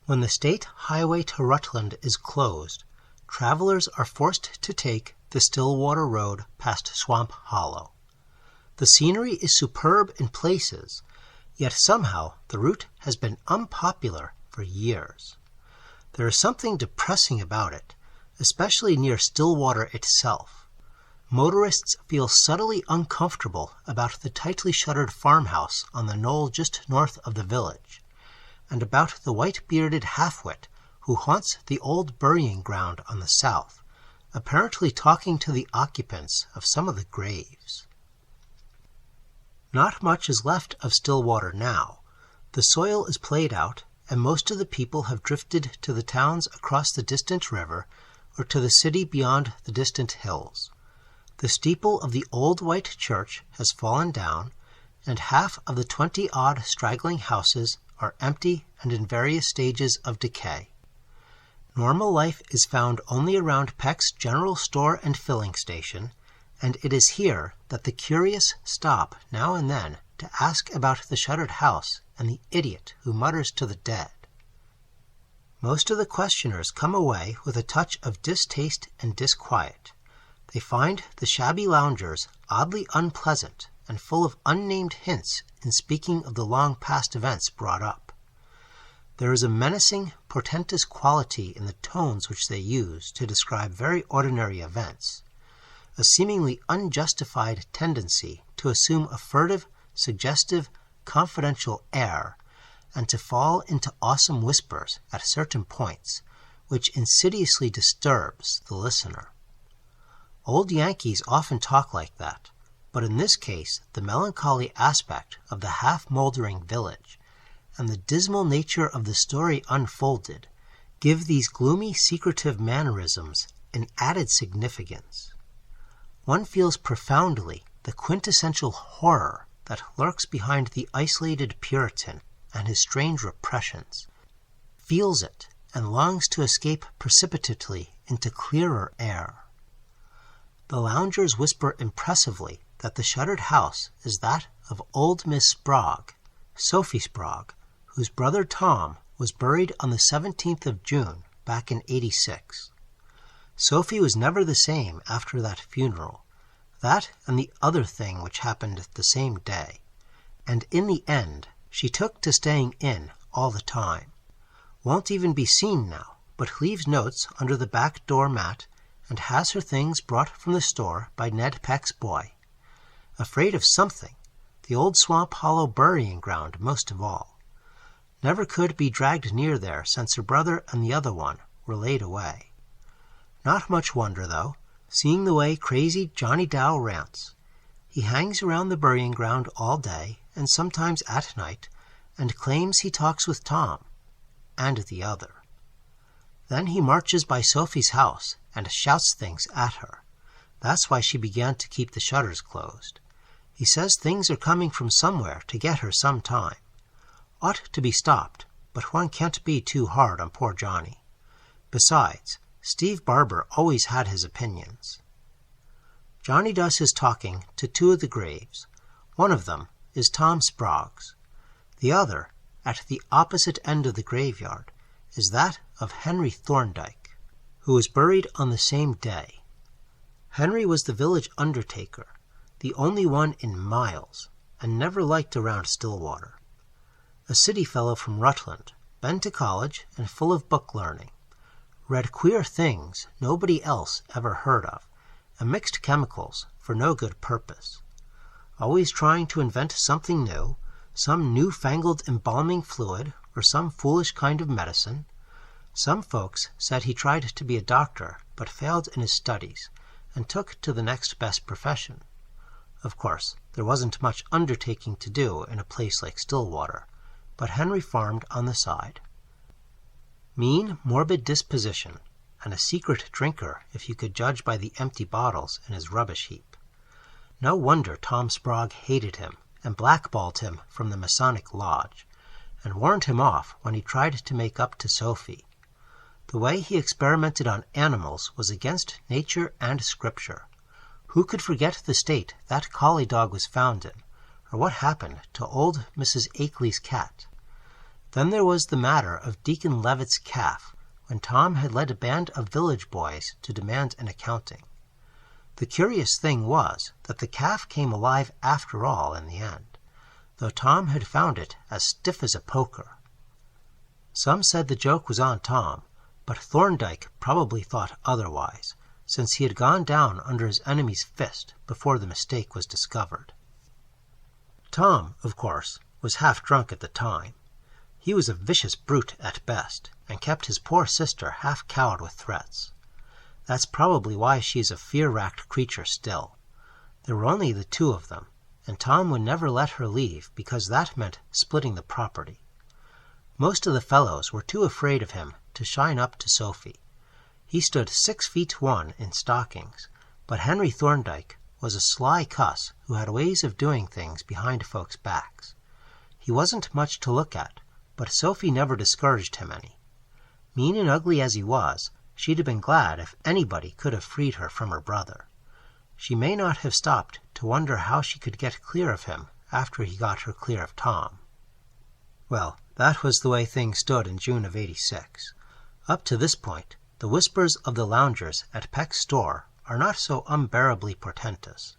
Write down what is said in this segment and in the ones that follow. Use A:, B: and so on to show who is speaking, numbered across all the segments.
A: When the state highway to Rutland is closed, travelers are forced to take the Stillwater Road past Swamp Hollow. The scenery is superb in places, yet somehow the route has been unpopular for years. There is something depressing about it, especially near Stillwater itself. Motorists feel subtly uncomfortable about the tightly shuttered farmhouse on the knoll just north of the village, and about the white-bearded half-wit who haunts the old burying ground on the south, apparently talking to the occupants of some of the graves. Not much is left of Stillwater now. The soil is played out, and most of the people have drifted to the towns across the distant river or to the city beyond the distant hills. The steeple of the old white church has fallen down, and half of the 20-odd straggling houses are empty and in various stages of decay. Normal life is found only around Peck's general store and filling station, and it is here that the curious stop now and then to ask about the shuttered house and the idiot who mutters to the dead. Most of the questioners come away with a touch of distaste and disquiet. They find the shabby loungers oddly unpleasant and full of unnamed hints in speaking of the long-past events brought up. There is a menacing, portentous quality in the tones which they use to describe very ordinary events, a seemingly unjustified tendency to assume a furtive, suggestive, confidential air, and to fall into awesome whispers at certain points, which insidiously disturbs the listener. Old Yankees often talk like that, but in this case the melancholy aspect of the half-moldering village and the dismal nature of the story unfolded give these gloomy, secretive mannerisms an added significance. One feels profoundly the quintessential horror that lurks behind the isolated Puritan and his strange repressions, feels it, and longs to escape precipitately into clearer air. The loungers whisper impressively that the shuttered house is that of old Miss Sprague, Sophie Sprague, whose brother Tom was buried on the 17th of June back in '86. Sophie was never the same after that funeral, that and the other thing which happened the same day, and in the end she took to staying in all the time. Won't even be seen now, but leaves notes under the back door mat and has her things brought from the store by Ned Peck's boy. Afraid of something, the old Swamp Hollow burying ground most of all. Never could be dragged near there since her brother and the other one were laid away. Not much wonder, though, seeing the way crazy Johnny Dow rants. He hangs around the burying ground all day and sometimes at night, and claims he talks with Tom, and the other. Then he marches by Sophie's house and shouts things at her. That's why she began to keep the shutters closed. He says things are coming from somewhere to get her some time. Ought to be stopped, but one can't be too hard on poor Johnny. Besides, Steve Barber always had his opinions. Johnny does his talking to two of the graves. One of them is Tom Sprague's. The other, at the opposite end of the graveyard, is that of Henry Thorndyke, who was buried on the same day. Henry was the village undertaker, the only one in miles, and never liked around Stillwater. A city fellow from Rutland, been to college and full of book learning, read queer things nobody else ever heard of, and mixed chemicals for no good purpose. Always trying to invent something new, some newfangled embalming fluid or some foolish kind of medicine. Some folks said he tried to be a doctor but failed in his studies and took to the next best profession. Of course, there wasn't much undertaking to do in a place like Stillwater, but Henry farmed on the side. Mean, morbid disposition, and a secret drinker if you could judge by the empty bottles in his rubbish heap. No wonder Tom Sprague hated him and blackballed him from the Masonic Lodge, and warned him off when he tried to make up to Sophie. The way he experimented on animals was against nature and scripture. Who could forget the state that collie dog was found in, or what happened to old Mrs. Akeley's cat? Then there was the matter of Deacon Levitt's calf, when Tom had led a band of village boys to demand an accounting. The curious thing was that the calf came alive after all in the end, though Tom had found it as stiff as a poker. Some said the joke was on Tom, but Thorndyke probably thought otherwise, since he had gone down under his enemy's fist before the mistake was discovered. Tom, of course, was half drunk at the time. He was a vicious brute at best, and kept his poor sister half cowed with threats. That's probably why she is a fear-racked creature still. There were only the two of them, and Tom would never let her leave because that meant splitting the property. Most of the fellows were too afraid of him to shine up to Sophie. He stood 6'1" in stockings, but Henry Thorndyke was a sly cuss who had ways of doing things behind folks' backs. He wasn't much to look at, but Sophie never discouraged him any. Mean and ugly as he was, she'd have been glad if anybody could have freed her from her brother. She may not have stopped to wonder how she could get clear of him after he got her clear of Tom. Well, that was the way things stood in June of '86. Up to this point, the whispers of the loungers at Peck's store are not so unbearably portentous.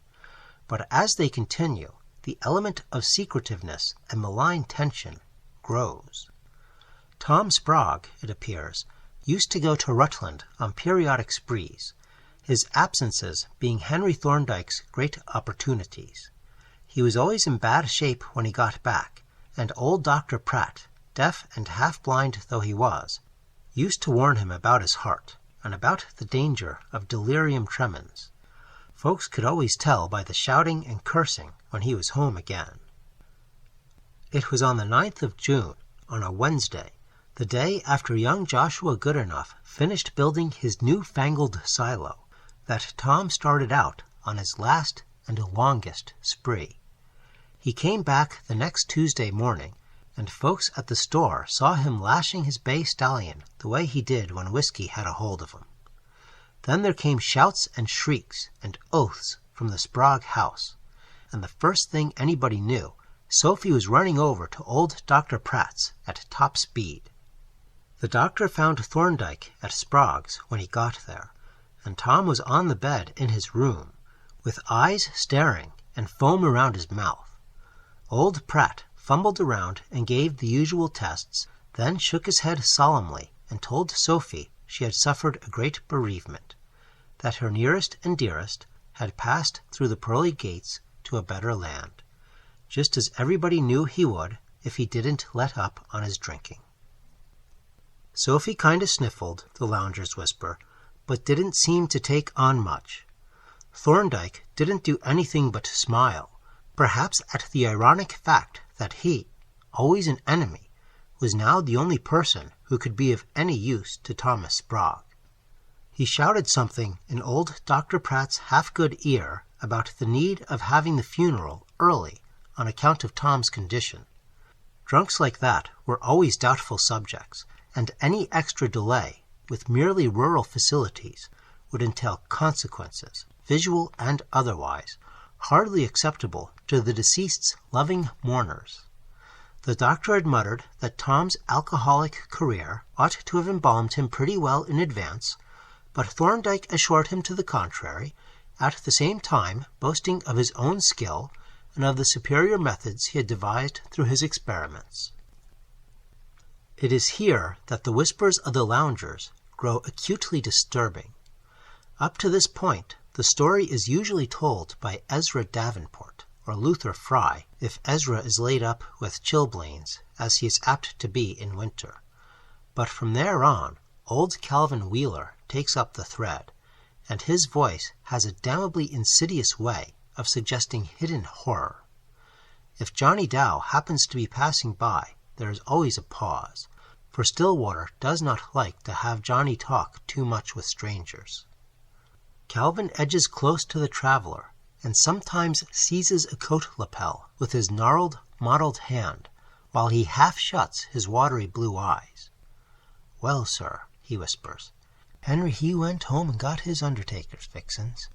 A: But as they continue, the element of secretiveness and malign tension grows. Tom Sprague, it appears, used to go to Rutland on periodic sprees, his absences being Henry Thorndyke's great opportunities. He was always in bad shape when he got back, and old Dr. Pratt, deaf and half-blind though he was, used to warn him about his heart, and about the danger of delirium tremens. Folks could always tell by the shouting and cursing when he was home again. It was on the 9th of June, on a Wednesday, the day after young Joshua Goodenough finished building his new-fangled silo, that Tom started out on his last and longest spree. He came back the next Tuesday morning, and folks at the store saw him lashing his bay stallion the way he did when whiskey had a hold of him. Then there came shouts and shrieks and oaths from the Sprague house, and the first thing anybody knew, Sophie was running over to old Dr. Pratt's at top speed. The doctor found Thorndyke at Sprague's when he got there, and Tom was on the bed in his room, with eyes staring and foam around his mouth. Old Pratt fumbled around and gave the usual tests, then shook his head solemnly and told Sophie she had suffered a great bereavement, that her nearest and dearest had passed through the pearly gates to a better land, just as everybody knew he would if he didn't let up on his drinking. Sophie kinda sniffled, the loungers whisper, but didn't seem to take on much. Thorndyke didn't do anything but smile, perhaps at the ironic fact that he, always an enemy, was now the only person who could be of any use to Thomas Sprague. He shouted something in old Dr. Pratt's half-good ear about the need of having the funeral early on account of Tom's condition. Drunks like that were always doubtful subjects, and any extra delay with merely rural facilities would entail consequences, visual and otherwise, hardly acceptable to the deceased's loving mourners. The doctor had muttered that Tom's alcoholic career ought to have embalmed him pretty well in advance, but Thorndyke assured him to the contrary, at the same time boasting of his own skill and of the superior methods he had devised through his experiments. It is here that the whispers of the loungers grow acutely disturbing. Up to this point, the story is usually told by Ezra Davenport, or Luther Fry, if Ezra is laid up with chilblains, as he is apt to be in winter. But from there on, old Calvin Wheeler takes up the thread, and his voice has a damnably insidious way of suggesting hidden horror. If Johnny Dow happens to be passing by, there is always a pause, for Stillwater does not like to have Johnny talk too much with strangers. Calvin edges close to the traveler, and sometimes seizes a coat lapel with his gnarled, mottled hand, while he half shuts his watery blue eyes. "Well, sir," he whispers, "Henry he went home and got his undertaker's fixins.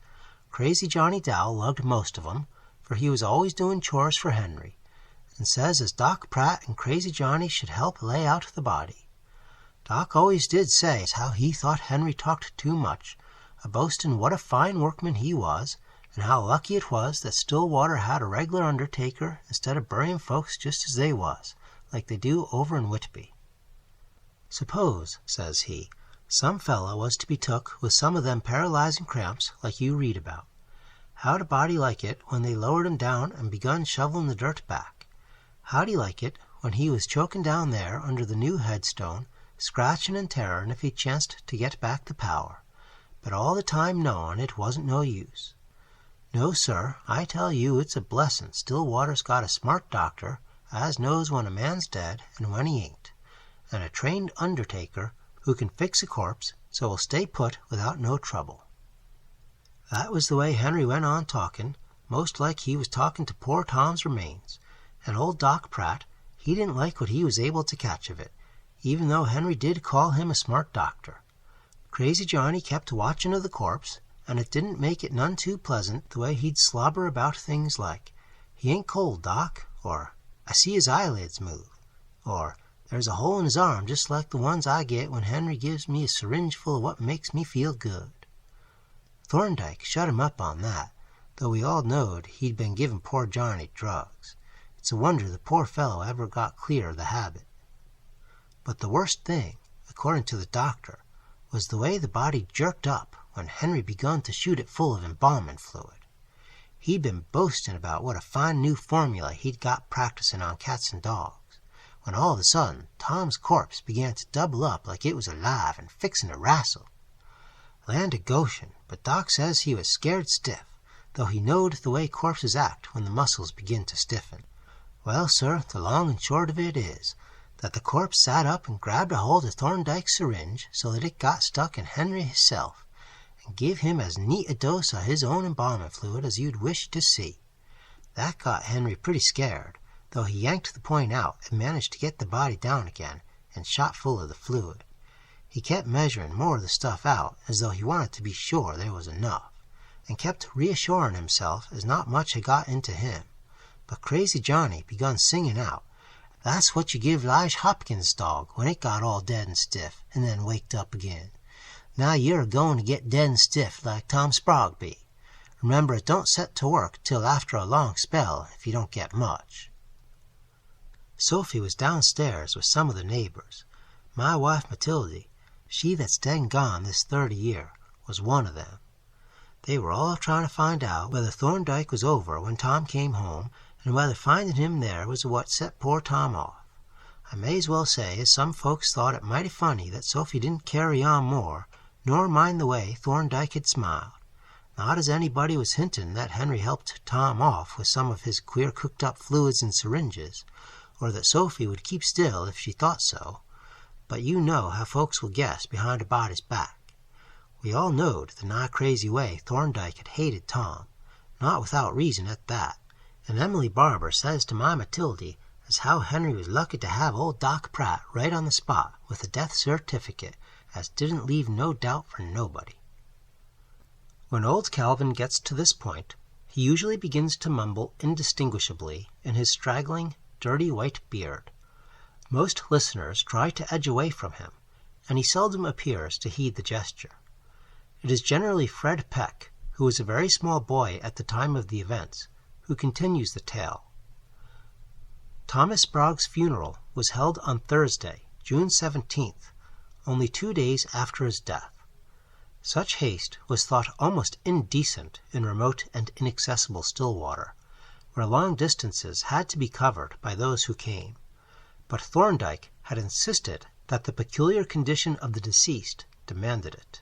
A: Crazy Johnny Dow lugged most of 'em, for he was always doing chores for Henry, and says as Doc Pratt and Crazy Johnny should help lay out the body. Doc always did say as how he thought Henry talked too much, a-boastin' what a fine workman he was, and how lucky it was that Stillwater had a reg'lar undertaker instead of buryin' folks just as they was, like they do over in Whitby. Suppose, says he, some fella was to be took with some of them paralyzing cramps like you read about. How'd a body like it when they lowered him down and begun shovelin' the dirt back? How'd he like it when he was chokin' down there under the new headstone, scratchin' and tearin' if he chanced to get back the power, but all the time knowin' it wasn't no use? No, sir, I tell you it's a blessin' Stillwater's got a smart doctor as knows when a man's dead and when he ain't, and a trained undertaker who can fix a corpse so he'll stay put without no trouble. That was the way Henry went on talkin', most like he was talkin' to poor Tom's remains, and old Doc Pratt, he didn't like what he was able to catch of it, even though Henry did call him a smart doctor. Crazy Johnny kept watchin' of the corpse, and it didn't make it none too pleasant the way he'd slobber about things like, "He ain't cold, Doc," or "I see his eyelids move," or "There's a hole in his arm just like the ones I get when Henry gives me a syringe full of what makes me feel good." Thorndyke shut him up on that, though we all knowed he'd been giving poor Johnny drugs. It's a wonder the poor fellow ever got clear of the habit. But the worst thing, according to the doctor, was the way the body jerked up when Henry begun to shoot it full of embalming fluid. He'd been boasting about what a fine new formula he'd got practicing on cats and dogs, when all of a sudden Tom's corpse began to double up like it was alive and fixing to wrastle. Land of Goshen, but Doc says he was scared stiff, though he knowed the way corpses act when the muscles begin to stiffen. Well, sir, the long and short of it is that the corpse sat up and grabbed a hold of Thorndyke's syringe so that it got stuck in Henry hisself, and give him as neat a dose of his own embalming fluid as you'd wish to see. That got Henry pretty scared, though he yanked the point out and managed to get the body down again and shot full of the fluid. He kept measuring more of the stuff out as though he wanted to be sure there was enough, and kept reassuring himself as not much had got into him. But Crazy Johnny begun singing out, "That's what you give Lige Hopkins' dog when it got all dead and stiff and then waked up again. Now you're a-going to get dead and stiff like Tom Sprague be. Remember, it don't set to work till after a long spell if you don't get much." Sophie was downstairs with some of the neighbors. My wife Matildy, she that's dead and gone this 30 year, was one of them. They were all trying to find out whether Thorndyke was over when Tom came home, and whether finding him there was what set poor Tom off. I may as well say as some folks thought it mighty funny that Sophie didn't carry on more, nor mind the way Thorndyke had smiled. Not as anybody was hinting that Henry helped Tom off with some of his queer cooked-up fluids and syringes, or that Sophie would keep still if she thought so. But you know how folks will guess behind a body's back. We all knowed the nigh-crazy way Thorndyke had hated Tom, not without reason at that, and Emily Barber says to my Matildy as how Henry was lucky to have old Doc Pratt right on the spot with a death certificate as didn't leave no doubt for nobody. When old Calvin gets to this point, he usually begins to mumble indistinguishably in his straggling, dirty white beard. Most listeners try to edge away from him, and he seldom appears to heed the gesture. It is generally Fred Peck, who was a very small boy at the time of the events, who continues the tale. Thomas Sprague's funeral was held on Thursday, June 17th, only 2 days after his death. Such haste was thought almost indecent in remote and inaccessible Stillwater, where long distances had to be covered by those who came. But Thorndyke had insisted that the peculiar condition of the deceased demanded it.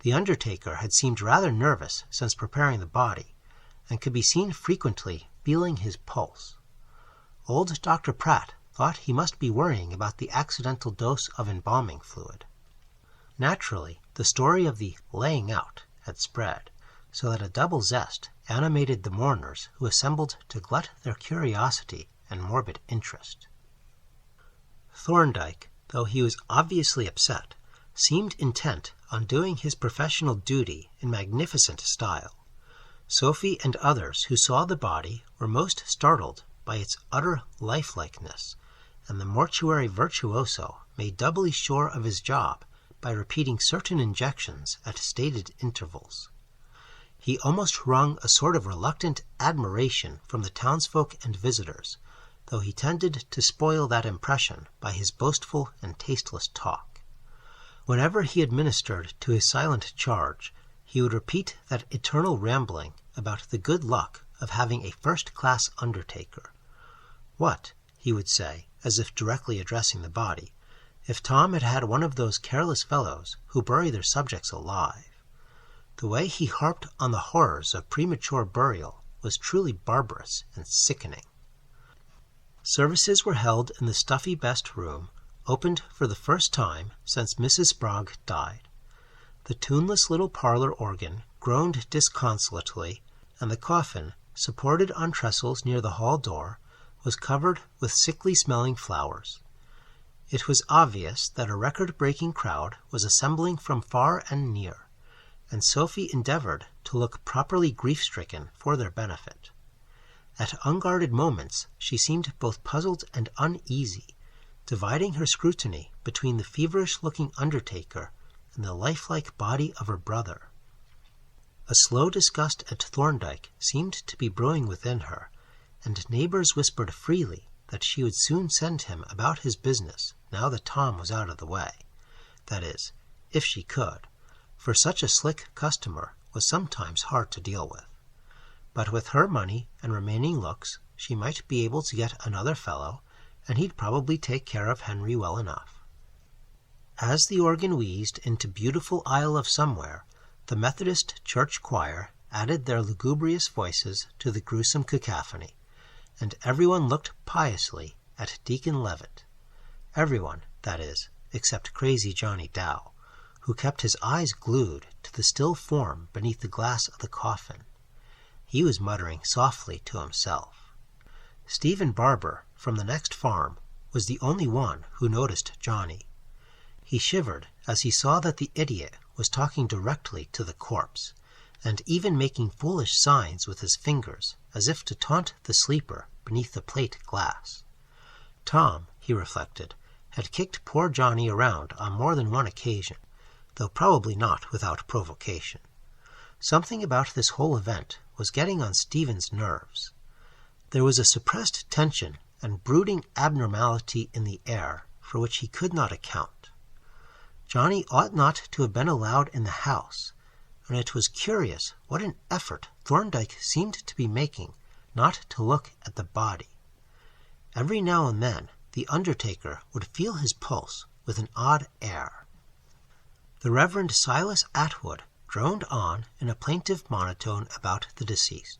A: The undertaker had seemed rather nervous since preparing the body, and could be seen frequently feeling his pulse. Old Dr. Pratt thought he must be worrying about the accidental dose of embalming fluid. Naturally, the story of the laying out had spread, so that a double zest animated the mourners who assembled to glut their curiosity and morbid interest. Thorndyke, though he was obviously upset, seemed intent on doing his professional duty in magnificent style. Sophie and others who saw the body were most startled by its utter lifelikeness, and the mortuary virtuoso made doubly sure of his job by repeating certain injections at stated intervals. He almost wrung a sort of reluctant admiration from the townsfolk and visitors, though he tended to spoil that impression by his boastful and tasteless talk. Whenever he administered to his silent charge, he would repeat that eternal rambling about the good luck of having a first-class undertaker. What, he would say, as if directly addressing the body, if Tom had had one of those careless fellows who bury their subjects alive? The way he harped on the horrors of premature burial was truly barbarous and sickening. Services were held in the stuffy best room, opened for the first time since Mrs. Sprague died. The tuneless little parlor organ groaned disconsolately, and the coffin, supported on trestles near the hall door, was covered with sickly-smelling flowers. It was obvious that a record-breaking crowd was assembling from far and near, and Sophie endeavored to look properly grief-stricken for their benefit. At unguarded moments she seemed both puzzled and uneasy, dividing her scrutiny between the feverish-looking undertaker and the lifelike body of her brother. A slow disgust at Thorndyke seemed to be brewing within her, and neighbors whispered freely that she would soon send him about his business now that Tom was out of the way. That is, if she could, for such a slick customer was sometimes hard to deal with. But with her money and remaining looks, she might be able to get another fellow, and he'd probably take care of Henry well enough. As the organ wheezed into beautiful Isle of Somewhere, the Methodist church choir added their lugubrious voices to the gruesome cacophony, and everyone looked piously at Deacon Levitt. Everyone, that is, except crazy Johnny Dow, who kept his eyes glued to the still form beneath the glass of the coffin. He was muttering softly to himself. Stephen Barber, from the next farm, was the only one who noticed Johnny. He shivered as he saw that the idiot was talking directly to the corpse, and even making foolish signs with his fingers as if to taunt the sleeper beneath the plate glass. Tom, he reflected, had kicked poor Johnny around on more than one occasion, though probably not without provocation. Something about this whole event was getting on Stephen's nerves. There was a suppressed tension and brooding abnormality in the air for which he could not account. Johnny ought not to have been allowed in the house, and it was curious what an effort Thorndyke seemed to be making not to look at the body. Every now and then the undertaker would feel his pulse with an odd air. The Reverend Silas Atwood droned on in a plaintive monotone about the deceased,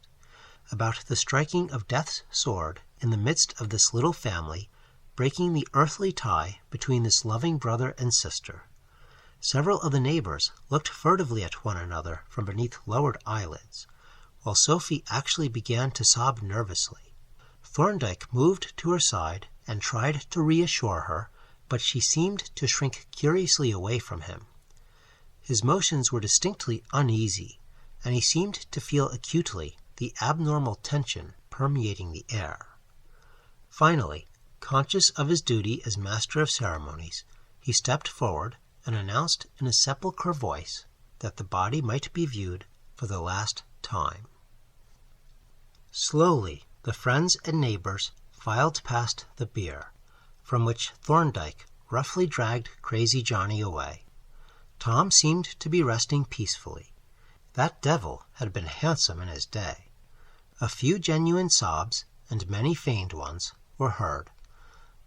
A: about the striking of death's sword in the midst of this little family, breaking the earthly tie between this loving brother and sister. Several of the neighbors looked furtively at one another from beneath lowered eyelids, while Sophie actually began to sob nervously. Thorndyke moved to her side and tried to reassure her, but she seemed to shrink curiously away from him. His motions were distinctly uneasy, and he seemed to feel acutely the abnormal tension permeating the air. Finally, conscious of his duty as master of ceremonies, he stepped forward and announced in a sepulchral voice that the body might be viewed for the last time. Slowly, the friends and neighbors filed past the bier, from which Thorndyke roughly dragged crazy Johnny away. Tom seemed to be resting peacefully. That devil had been handsome in his day. A few genuine sobs, and many feigned ones, were heard,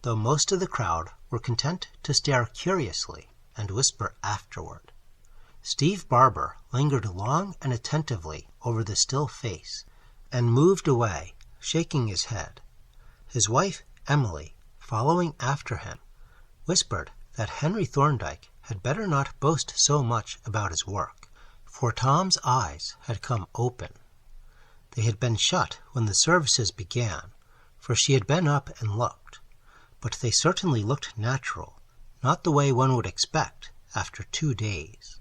A: though most of the crowd were content to stare curiously and whisper afterward. Steve Barber lingered long and attentively over the still face, and moved away, shaking his head. His wife, Emily, following after him, whispered that Henry Thorndyke had better not boast so much about his work, for Tom's eyes had come open. They had been shut when the services began, for she had been up and looked, but they certainly looked natural, not the way one would expect after 2 days.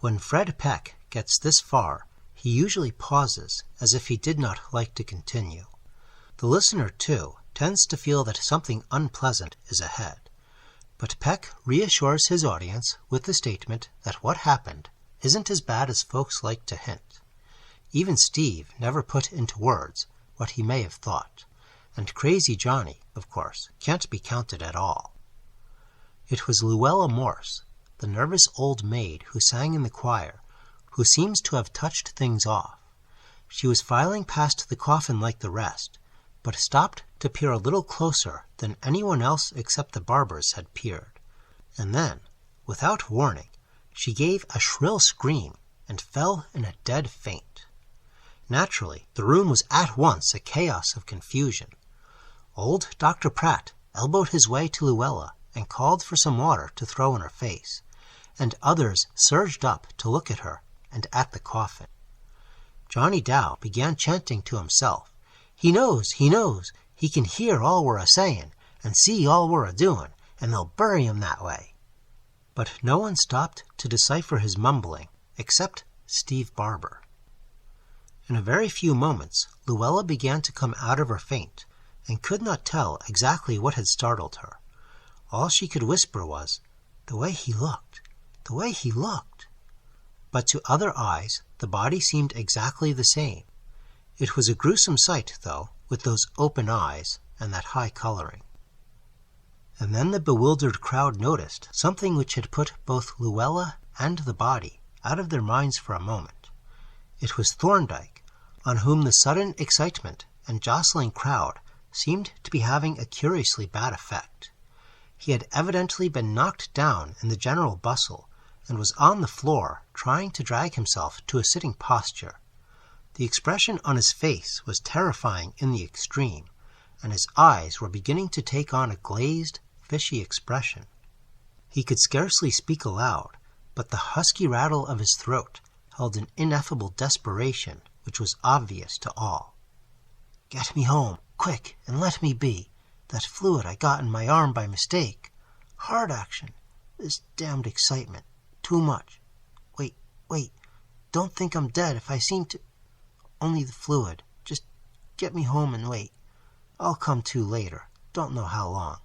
A: When Fred Peck gets this far, he usually pauses as if he did not like to continue. The listener, too, tends to feel that something unpleasant is ahead. But Peck reassures his audience with the statement that what happened isn't as bad as folks like to hint. Even Steve never put into words what he may have thought, and Crazy Johnny, of course, can't be counted at all. It was Luella Morse, the nervous old maid who sang in the choir, who seems to have touched things off. She was filing past the coffin like the rest, but stopped to peer a little closer than anyone else except the Barbers had peered. And then, without warning, she gave a shrill scream and fell in a dead faint. Naturally, the room was at once a chaos of confusion. Old Dr. Pratt elbowed his way to Luella and called for some water to throw in her face, and others surged up to look at her and at the coffin. Johnny Dow began chanting to himself, he knows, he can hear all we're a-saying, and see all we're a-doing, and they'll bury him that way." But no one stopped to decipher his mumbling, except Steve Barber. In a very few moments, Luella began to come out of her faint, and could not tell exactly what had startled her. All she could whisper was, "The way he looked, the way he looked." But to other eyes, the body seemed exactly the same. It was a gruesome sight, though, with those open eyes and that high coloring. And then the bewildered crowd noticed something which had put both Luella and the body out of their minds for a moment. It was Thorndyke, on whom the sudden excitement and jostling crowd seemed to be having a curiously bad effect. He had evidently been knocked down in the general bustle, and was on the floor trying to drag himself to a sitting posture. The expression on his face was terrifying in the extreme, and his eyes were beginning to take on a glazed, fishy expression. He could scarcely speak aloud, but the husky rattle of his throat held an ineffable desperation which was obvious to all. "Get me home, quick, and let me be. That fluid I got in my arm by mistake. Heart action. This damned excitement. Too much. Wait. Don't think I'm dead if I seem to... Only the fluid. Just get me home and wait. I'll come to later. Don't know how long.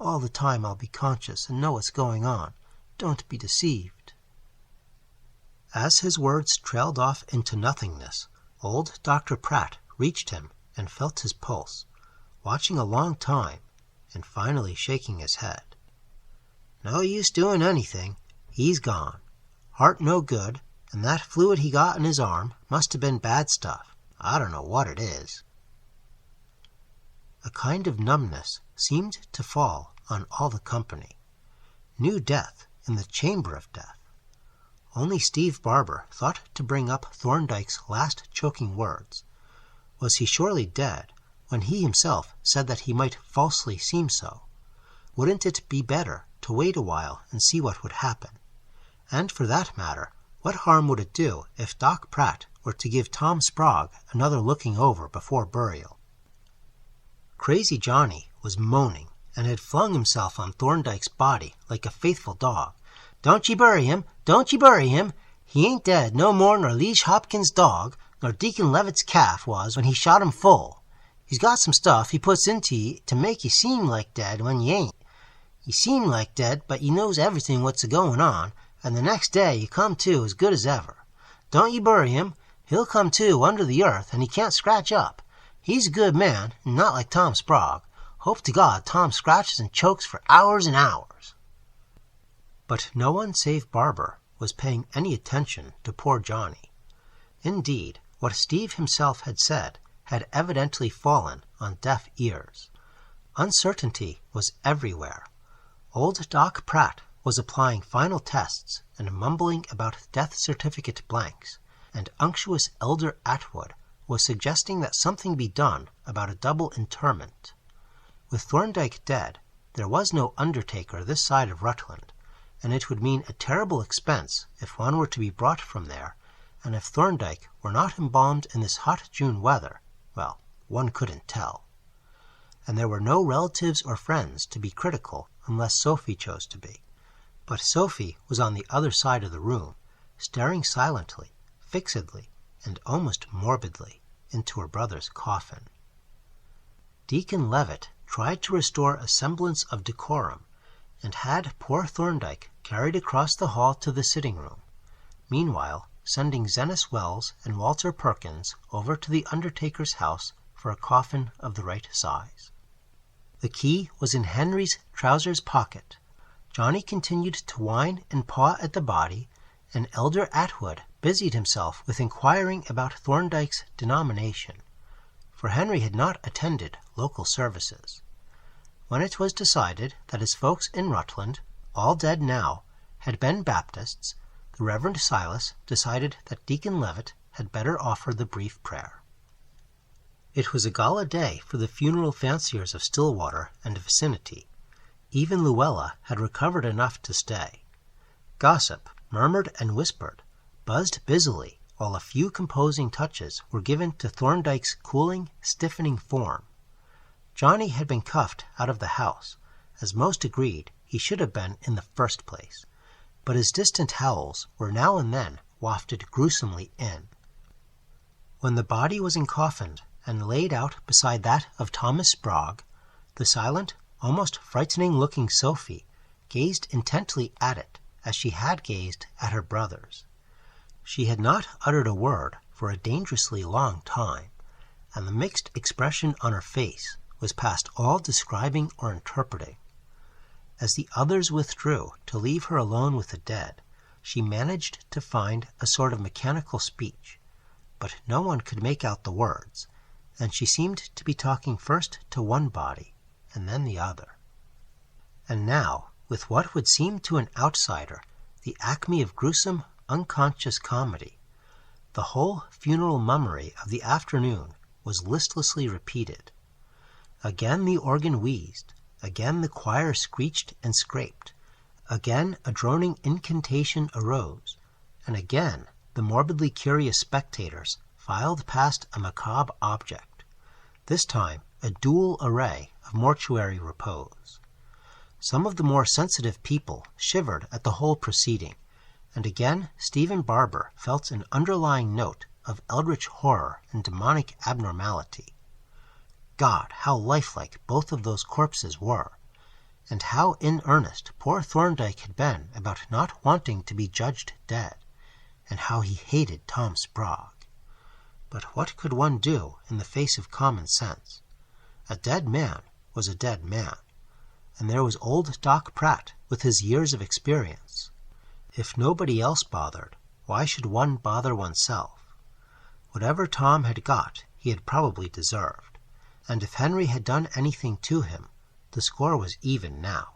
A: All the time I'll be conscious and know what's going on. Don't be deceived." As his words trailed off into nothingness, old Dr. Pratt reached him and felt his pulse, watching a long time, and finally shaking his head. "No use doing anything. He's gone. Heart no good, and that fluid he got in his arm must have been bad stuff. I don't know what it is." A kind of numbness seemed to fall on all the company. New death in the chamber of death. Only Steve Barber thought to bring up Thorndyke's last choking words. Was he surely dead, when he himself said that he might falsely seem so? Wouldn't it be better to wait a while and see what would happen? And for that matter, what harm would it do if Doc Pratt were to give Tom Sprague another looking over before burial? Crazy Johnny was moaning, and had flung himself on Thorndyke's body like a faithful dog. "Don't ye bury him! Don't ye bury him! He ain't dead no more nor Lige Hopkins' dog, nor Deacon Levitt's calf was when he shot him full. He's got some stuff he puts into ye to make ye seem like dead when ye ain't. Ye seem like dead, but ye knows everything what's a-going on, and the next day ye come to as good as ever. Don't ye bury him. He'll come to under the earth, and he can't scratch up. He's a good man, and not like Tom Sprague. Hope to God Tom scratches and chokes for hours and hours." But no one save Barber was paying any attention to poor Johnny. Indeed, what Steve himself had said had evidently fallen on deaf ears. Uncertainty was everywhere. Old Doc Pratt was applying final tests and mumbling about death certificate blanks, and unctuous Elder Atwood was suggesting that something be done about a double interment. With Thorndyke dead, there was no undertaker this side of Rutland, and it would mean a terrible expense if one were to be brought from there, and if Thorndyke were not embalmed in this hot June weather, well, one couldn't tell. And there were no relatives or friends to be critical unless Sophie chose to be. But Sophie was on the other side of the room, staring silently, fixedly, and almost morbidly into her brother's coffin. Deacon Levitt tried to restore a semblance of decorum, and had poor Thorndyke carried across the hall to the sitting-room, meanwhile sending Zenas Wells and Walter Perkins over to the undertaker's house for a coffin of the right size. The key was in Henry's trousers pocket. Johnny continued to whine and paw at the body, and Elder Atwood busied himself with inquiring about Thorndyke's denomination, for Henry had not attended local services. When it was decided that his folks in Rutland, all dead now, had been Baptists, the Reverend Silas decided that Deacon Levitt had better offer the brief prayer. It was a gala day for the funeral fanciers of Stillwater and vicinity. Even Luella had recovered enough to stay. Gossip murmured and whispered, buzzed busily, while a few composing touches were given to Thorndyke's cooling, stiffening form. Johnny had been cuffed out of the house, as most agreed he should have been in the first place, but his distant howls were now and then wafted gruesomely in. When the body was encoffined and laid out beside that of Thomas Sprague, the silent, almost frightening-looking Sophie gazed intently at it as she had gazed at her brothers. She had not uttered a word for a dangerously long time, and the mixed expression on her face was past all describing or interpreting. As the others withdrew to leave her alone with the dead, she managed to find a sort of mechanical speech, but no one could make out the words, and she seemed to be talking first to one body and then the other. And now, with what would seem to an outsider the acme of gruesome, unconscious comedy, the whole funeral mummery of the afternoon was listlessly repeated. Again the organ wheezed, again the choir screeched and scraped, again a droning incantation arose, and again the morbidly curious spectators filed past a macabre object, this time a dual array of mortuary repose. Some of the more sensitive people shivered at the whole proceeding, and again Stephen Barber felt an underlying note of eldritch horror and demonic abnormality. God, how lifelike both of those corpses were, and how in earnest poor Thorndyke had been about not wanting to be judged dead, and how he hated Tom Sprague. But what could one do in the face of common sense? A dead man was a dead man, and there was old Doc Pratt with his years of experience. If nobody else bothered, why should one bother oneself? Whatever Tom had got, he had probably deserved, and if Henry had done anything to him, the score was even now.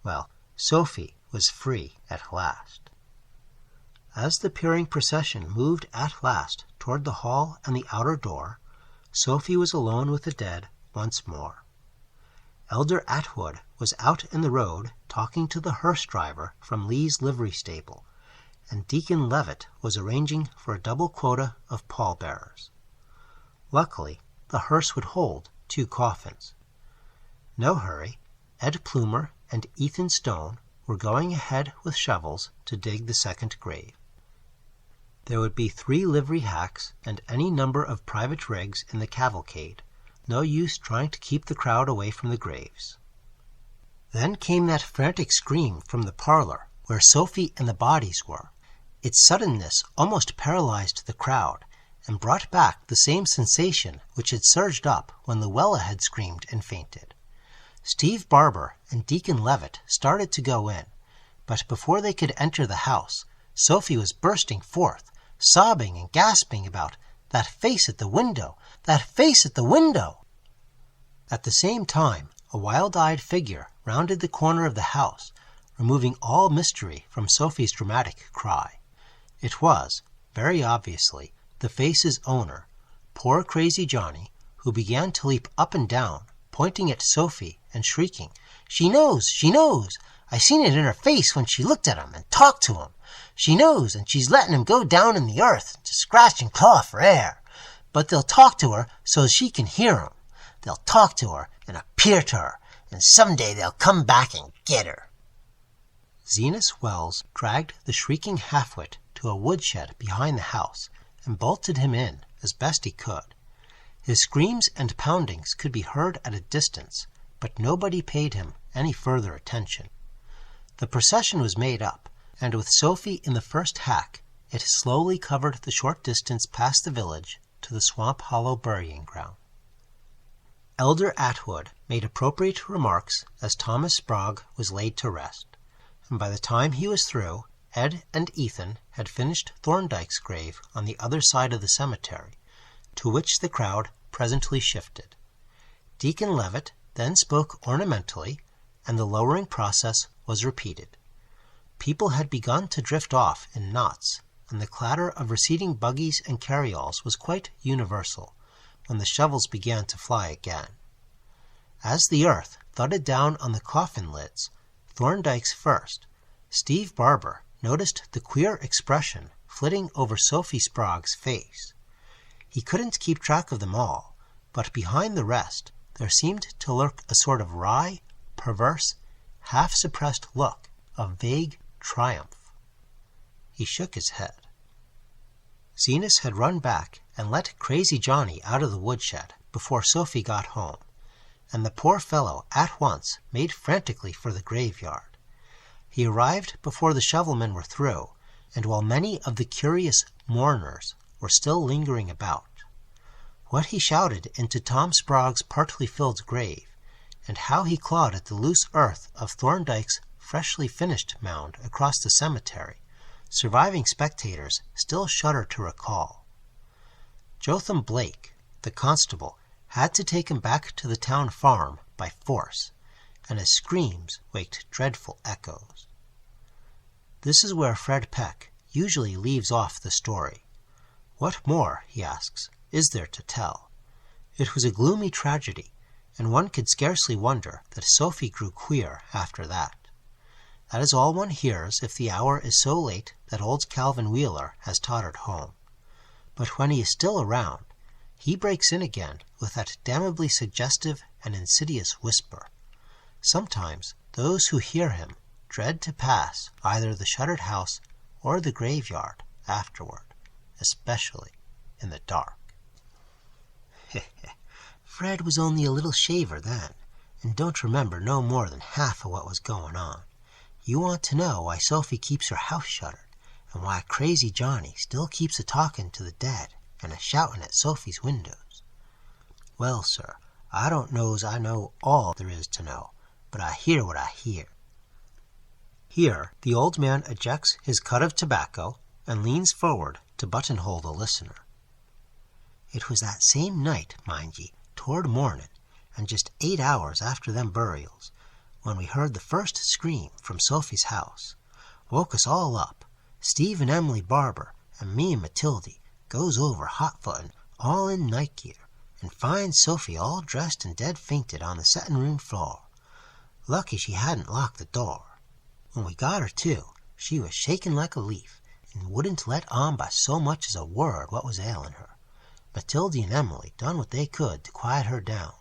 A: Well, Sophie was free at last. As the peering procession moved at last toward the hall and the outer door, Sophie was alone with the dead once more. Elder Atwood was out in the road talking to the hearse driver from Lee's livery stable, and Deacon Levitt was arranging for a double quota of pallbearers. Luckily, the hearse would hold 2 coffins. No hurry, Ed Plumer and Ethan Stone were going ahead with shovels to dig the second grave. There would be 3 livery hacks and any number of private rigs in the cavalcade. No use trying to keep the crowd away from the graves. Then came that frantic scream from the parlor where Sophie and the bodies were. Its suddenness almost paralyzed the crowd and brought back the same sensation which had surged up when Luella had screamed and fainted. Steve Barber and Deacon Levitt started to go in, but before they could enter the house, Sophie was bursting forth, sobbing and gasping about "that face at the window, that face at the window." At the same time, a wild-eyed figure rounded the corner of the house, removing all mystery from Sophie's dramatic cry. It was, very obviously, the face's owner, poor crazy Johnny, who began to leap up and down, pointing at Sophie and shrieking, "She knows! She knows! I seen it in her face when she looked at him and talked to him. She knows, and she's letting him go down in the earth to scratch and claw for air. But they'll talk to her so's she can hear 'em. They'll talk to her and appear to her, and someday they'll come back and get her." Zenas Wells dragged the shrieking half-wit to a woodshed behind the house and bolted him in as best he could. His screams and poundings could be heard at a distance, but nobody paid him any further attention. The procession was made up, and with Sophie in the first hack, it slowly covered the short distance past the village to the Swamp Hollow burying ground. Elder Atwood made appropriate remarks as Thomas Sprague was laid to rest, and by the time he was through, Ed and Ethan had finished Thorndyke's grave on the other side of the cemetery, to which the crowd presently shifted. Deacon Levitt then spoke ornamentally, and the lowering process was repeated. People had begun to drift off in knots, and the clatter of receding buggies and carryalls was quite universal when the shovels began to fly again. As the earth thudded down on the coffin lids, Thorndyke's first, Steve Barber noticed the queer expression flitting over Sophie Sprague's face. He couldn't keep track of them all, but behind the rest there seemed to lurk a sort of wry, perverse, half-suppressed look of vague triumph. He shook his head. Zenas had run back and let Crazy Johnny out of the woodshed before Sophie got home, and the poor fellow at once made frantically for the graveyard. He arrived before the shovelmen were through, and while many of the curious mourners were still lingering about. What he shouted into Tom Sprague's partly filled grave, and how he clawed at the loose earth of Thorndyke's freshly finished mound across the cemetery, surviving spectators still shudder to recall. Jotham Blake, the constable, had to take him back to the town farm by force, and his screams waked dreadful echoes. This is where Fred Peck usually leaves off the story. What more, he asks, is there to tell? It was a gloomy tragedy, and one could scarcely wonder that Sophie grew queer after that. That is all one hears if the hour is so late that old Calvin Wheeler has tottered home. But when he is still around, he breaks in again with that damnably suggestive and insidious whisper. Sometimes those who hear him dread to pass either the shuttered house or the graveyard afterward, especially in the dark. Fred was only a little shaver then, and don't remember no more than half of what was going on. You want to know why Sophie keeps her house shuttered, and why Crazy Johnny still keeps a-talking to the dead and a-shouting at Sophie's windows. Well, sir, I don't know's I know all there is to know, but I hear what I hear. Here the old man ejects his cut of tobacco and leans forward to buttonhole the listener. It was that same night, mind ye, toward morning, and just 8 hours after them burials, when we heard the first scream from Sophie's house. Woke us all up. Steve and Emily Barber and me and Matildy goes over hot-footin', all in night gear, and finds Sophie all dressed and dead fainted on the settin'-room floor. Lucky she hadn't locked the door. When we got her to, she was shaking like a leaf, and wouldn't let on by so much as a word what was ailin' her. Matildy and Emily done what they could to quiet her down,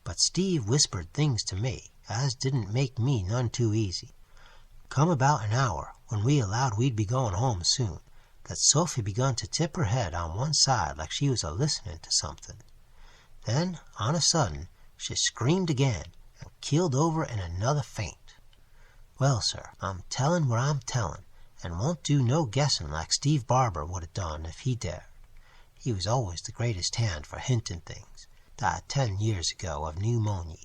A: but Steve whispered things to me as didn't make me none too easy. Come about an hour, when we allowed we'd be going home soon, that Sophie begun to tip her head on one side like she was a-listening to something. Then, on a sudden, she screamed again, and keeled over in another faint. Well, sir, I'm tellin' what I'm tellin', and won't do no guessing like Steve Barber would have done if he dared. He was always the greatest hand for hinting things. Died 10 years ago of pneumonia.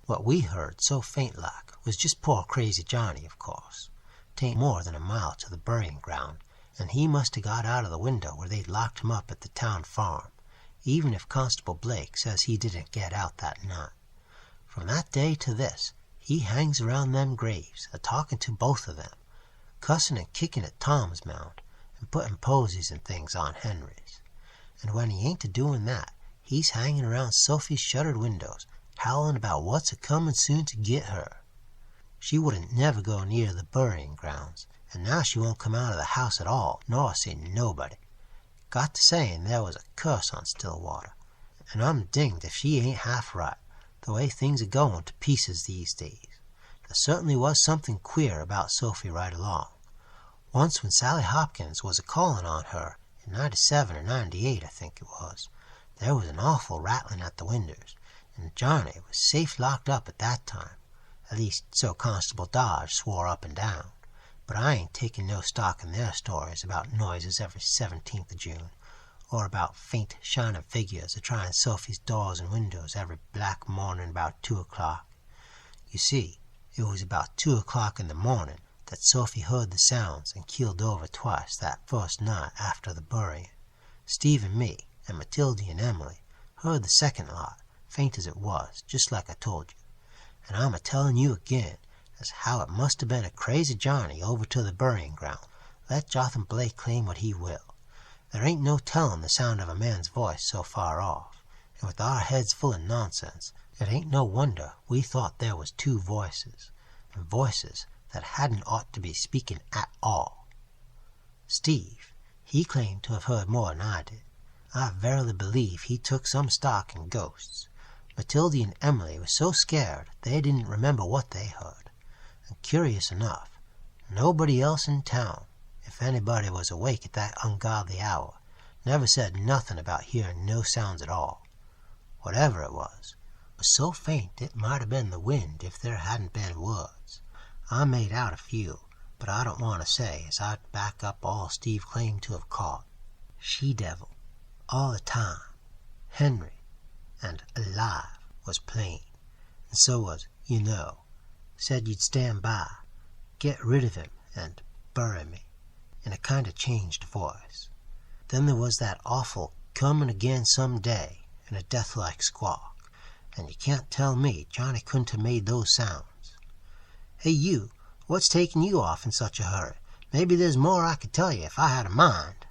A: What we heard so faint-like was just poor Crazy Johnny, of course. 'Tain't more than a mile to the burying ground, and he must have got out of the window where they'd locked him up at the town farm, even if Constable Blake says he didn't get out that night. From that day to this, he hangs around them graves, a-talking to both of them, cussing and kicking at Tom's mound, and putting posies and things on Henry's. And when he ain't a-doing that, he's hanging around Sophie's shuttered windows, howling about what's a-comin' soon to get her. She wouldn't never go near the burying grounds, and now she won't come out of the house at all, nor see nobody. Got to saying there was a curse on Stillwater, and I'm dinged if she ain't half right, the way things are going to pieces these days. There certainly was something queer about Sophie right along. Once when Sally Hopkins was a-calling on her, in '97 or '98, I think it was, There was an awful rattling at the windows, and Johnny was safe locked up at that time. At least, so Constable Dodge swore up and down. But I ain't taking no stock in their stories about noises every 17th of June, or about faint shining figures a-trying Sophie's doors and windows every black morning about 2 o'clock. You see, it was about 2 o'clock in the morning that Sophie heard the sounds and keeled over twice that first night after the burying. Steve and me, and Matildy and Emily, heard the second lot, faint as it was, just like I told you. And I'm a-telling you again as how it must have been a crazy journey over to the burying ground. Let Jotham Blake claim what he will. There ain't no telling the sound of a man's voice so far off, and with our heads full of nonsense, it ain't no wonder we thought there was 2 voices, and voices that hadn't ought to be speaking at all. Steve, he claimed to have heard more than I did. I verily believe he took some stock in ghosts. Matildy and Emily were so scared they didn't remember what they heard. And curious enough, nobody else in town, if anybody was awake at that ungodly hour, never said nothing about hearing no sounds at all. Whatever it was so faint it might have been the wind if there hadn't been words. I made out a few, but I don't want to say as I'd back up all Steve claimed to have caught. She-devil, all the time, Henry, and alive was plain, and so was, you know. Said you'd stand by, get rid of him, and bury me, in a kind of changed voice. Then there was that awful coming again some day, in a death-like squawk, and you can't tell me Johnny couldn't have made those sounds. Hey, you, what's taking you off in such a hurry? Maybe there's more I could tell you if I had a mind.